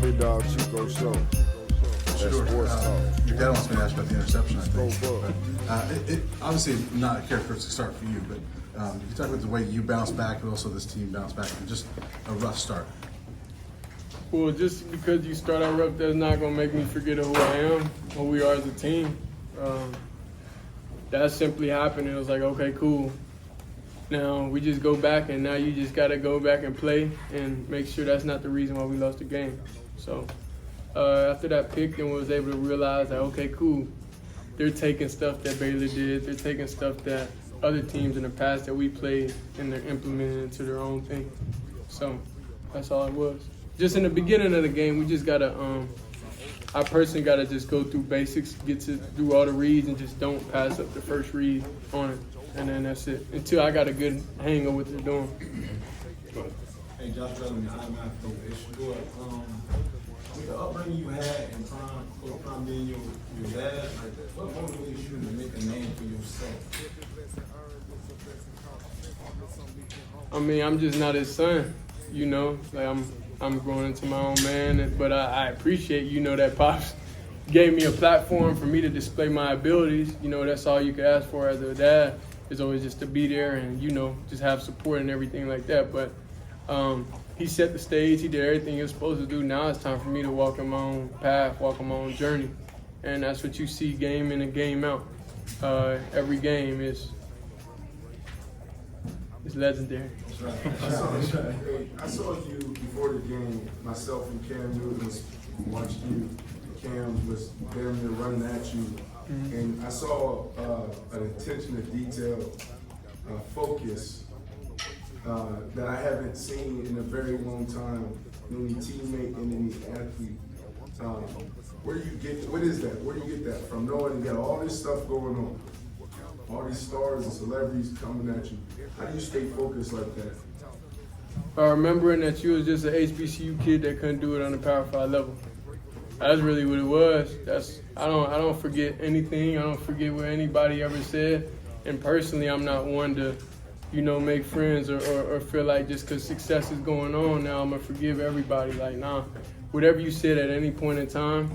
Big Dog Chico Show. That's Shedeur, sports talk. your dad wants me to ask about the interception, I think. Go for it. It obviously not a characteristic start for you, but you talk about the way you bounce back, but also this team bounce back, and just a rough start. Well, just because you start out rough, that's not going to make me forget who I am, who we are as a team. That simply happened. It was like, okay, cool. Now we just go back, and now you just got to go back and play and make sure that's not the reason why we lost the game. So after that pick, then we was able to realize that, okay, cool. They're taking stuff that Baylor did. They're taking stuff that other teams in the past that we played, and they're implementing it into their own thing. So that's all it was. Just in the beginning of the game, we just got to I personally got to just go through basics, get to do all the reads, and just don't pass up the first read on it. And then that's it. Until I got a good hang of what they're doing. Hey, Josh Bellamy, I'm after Shedeur. With the upbringing you had in prime being your dad, like, what motivates you to make a name for yourself? I mean, I'm just not his son, you know. Like I'm growing into my own man, but I appreciate, you know, that Pops gave me a platform for me to display my abilities. You know, that's all you could ask for as a dad, is always just to be there and, you know, just have support and everything like that. But he set the stage. He did everything he was supposed to do. Now it's time for me to walk in my own path, walk on my own journey. And that's what you see game in and game out. Every game is legendary. I saw you before the game. Myself and Cam Newton watched you. Cam was damn near running at you. And I saw an attention to detail, focus that I haven't seen in a very long time in any teammate and any athlete. What is that? Where do you get that from? Knowing you got all this stuff going on, all these stars and celebrities coming at you. How do you stay focused like that? Remembering that you was just an HBCU kid that couldn't do it on the Power 5 level. That's really what it was. I don't forget anything. I don't forget what anybody ever said. And personally, I'm not one to, you know, make friends or feel like just because success is going on now I'm gonna forgive everybody. Like, nah, whatever you said at any point in time,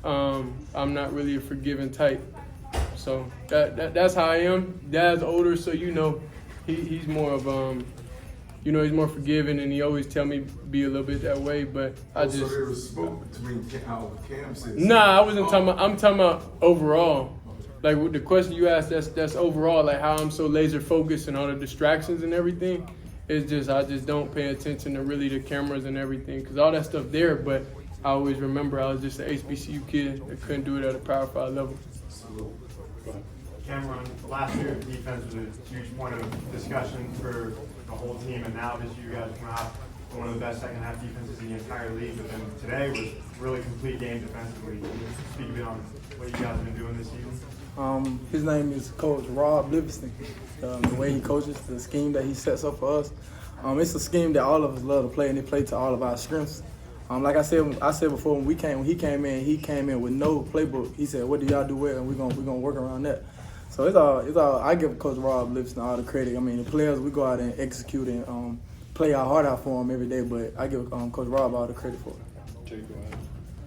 I'm not really a forgiving type. So that's how I am. Dad's older, so you know, he's more of you know, he's more forgiving, and he always tell me be a little bit that way. But I just. So there was smoke between how Cam said. Nah, I wasn't talking about. I'm talking about overall. Like with the question you asked, that's overall. Like how I'm so laser focused and all the distractions and everything. It's just I just don't pay attention to really the cameras and everything, because all that stuff there. But I always remember I was just an HBCU kid that couldn't do it at a Power 5 level. CamRon, last year defense was a huge point of discussion for the whole team, and now this year you guys went out for one of the best second half defenses in the entire league. But then today was a really complete game defensively. Can you speak a bit on what you guys have been doing this season? His name is Coach Rob Livingston. The way he coaches, the scheme that he sets up for us, it's a scheme that all of us love to play, and they play to all of our strengths. Like I said before, when he came in with no playbook. He said, "What do y'all do well?" And we're gonna work around that. So it's all. I give Coach Rob Livingston all the credit. I mean, the players, we go out and execute and play our heart out for him every day. But I give Coach Rob all the credit for it.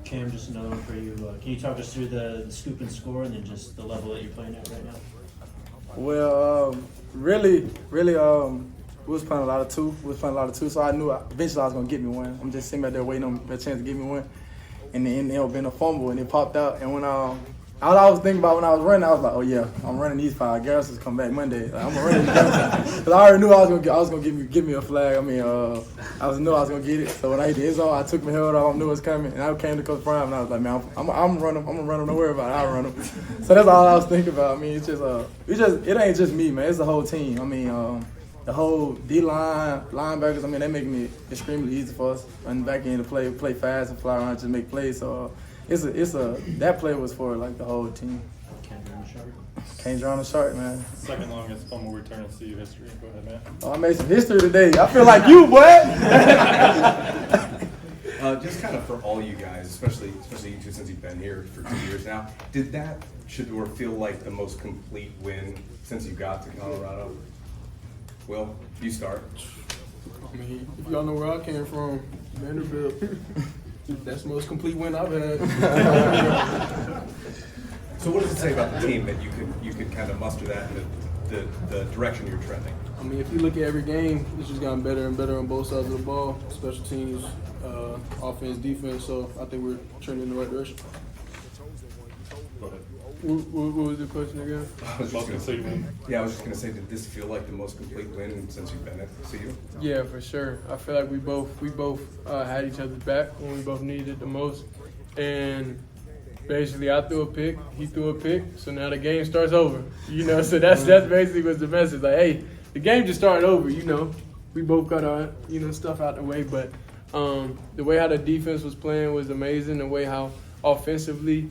Cam, just another one for you. Can you talk us through the scoop and score, and then just the level that you're playing at right now? Well, really, we was playing a lot of two. So I knew eventually I was gonna get me one. I'm just sitting back there waiting on a chance to get me one, and then it ended up being a fumble, and it popped out. And when all I was thinking about when I was running, I was like, oh yeah, I'm running these 5. Garrison's come back Monday. Like, I'm gonna run these guys. Because I already knew I was gonna give me a flag. I mean, I knew I was gonna get it. So when I hit the end zone, I took my helmet off. I knew it was coming, and I came to Coach Prime, and I was like, man, I'm gonna run him. Don't worry about it. I'll run him. So that's all I was thinking about. I mean, it ain't just me, man. It's the whole team. I mean, the whole D-line, linebackers. I mean, they make it extremely easy for us. Run back in to play fast and fly around, just make plays. So that play was for like the whole team. Can't draw on the shark, man. Second longest fumble return in CU history. Go ahead, man. Oh, I made some history today. I feel like you, boy. Just kind of for all you guys, especially you two, since you've been here for 2 years now, did that Shedeur feel like the most complete win since you got to Colorado? Will, you start. I mean, if y'all know where I came from, Vanderbilt. That's the most complete win I've had. So what does it say about the team that you could kind of muster that in the direction you're trending? I mean, if you look at every game, it's just gotten better and better on both sides of the ball, special teams, offense, defense. So I think we're trending in the right direction. Go ahead. What was the question again? I was Most complete win. Yeah, I was just gonna say, did this feel like the most complete win since you've been at CU? Yeah, for sure. I feel like we both had each other's back when we both needed it the most. And basically, I threw a pick, he threw a pick, so now the game starts over. You know, so that's basically what's the message. Like, hey, the game just started over. You know, we both got our stuff out the way, but the way how the defense was playing was amazing. The way how offensively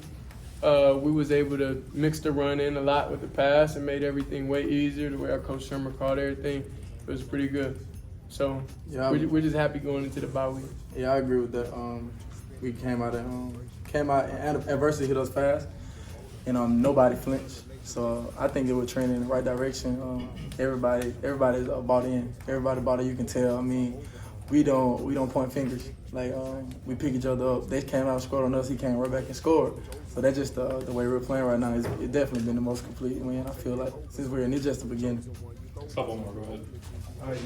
we was able to mix the run in a lot with the pass and made everything way easier. The way our coach Sherman called everything, it was pretty good. So Yeah, we're just happy going into the bye week. Yeah, I agree with that. We came out and adversity hit us fast, and nobody flinched. So I think it was trending in the right direction. Everybody's bought in. Everybody bought in. You can tell. I mean, we don't point fingers. Like we pick each other up. They came out and scored on us. He came right back and scored. So that's just the way we're playing right now. It's definitely been the most complete win. I feel like since we're in, it's just the beginning. Couple more, go ahead.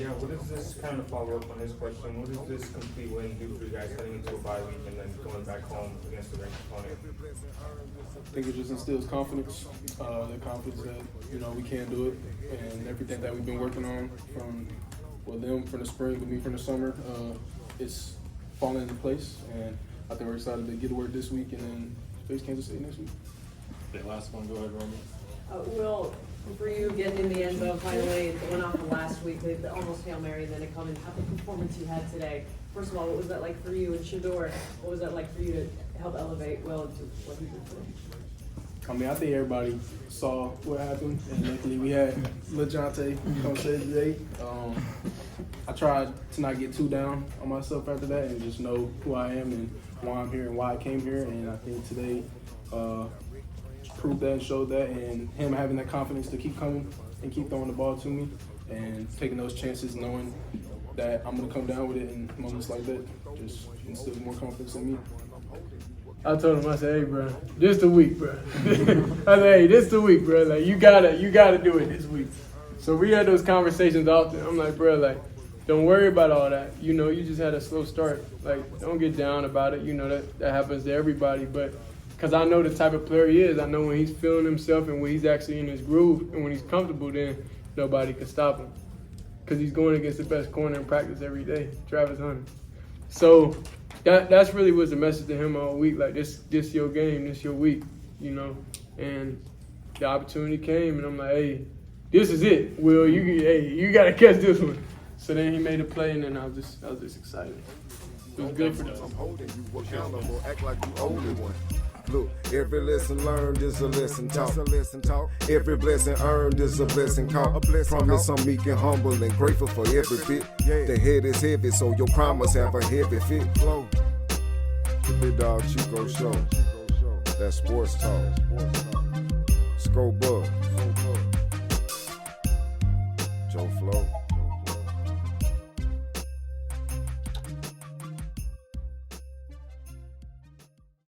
Yeah, what does this, kind of follow up on this question, what does this complete win do for you guys heading into a bye week and then going back home against the ranked opponent? I think it just instills confidence, the confidence that, we can do it, and everything that we've been working on from them from the spring, with me from the summer, it's falling into place, and I think we're excited to get to work this week and then face Kansas State next week. Okay, last one, go ahead, Romy. Will, for you getting in the end zone finally, it went off the last week, the almost Hail Mary, and then it come in, how the performance you had today. First of all, what was that like for you and Shedeur? What was that like for you to help elevate Will into what he did today? I mean, I think everybody saw what happened, and luckily we had LeJohntay come save the day. I tried to not get too down on myself after that and just know who I am and why I'm here and why I came here, and I think today proved that and showed that, and him having that confidence to keep coming and keep throwing the ball to me and taking those chances, knowing that I'm going to come down with it in moments like that, just instills more confidence in me. I told him, I said, hey, bro, just a week, bro. I said, hey, just a week, bro. Like, you gotta do it this week. So we had those conversations often. I'm like, bro, like, don't worry about all that. You just had a slow start. Like, don't get down about it. That happens to everybody. But because I know the type of player he is, I know when he's feeling himself and when he's actually in his groove and when he's comfortable, then nobody can stop him. Because he's going against the best corner in practice every day, Travis Hunter. So that's really was the message to him all week. Like, this your game, this your week, And the opportunity came, and I'm like, hey, this is it, Will. You got to catch this one. So then he made a play, and then I was just excited. It was good for them. I'm holding you accountable, act like you only one. Look, every lesson learned is a lesson taught. Every blessing earned is a blessing caught. Promise I'm meek and humble and grateful for every bit. The head is heavy, so your promise have a heavy fit. The Big Dog Chico Show. That's sports talk. Scope up. Joe Flo.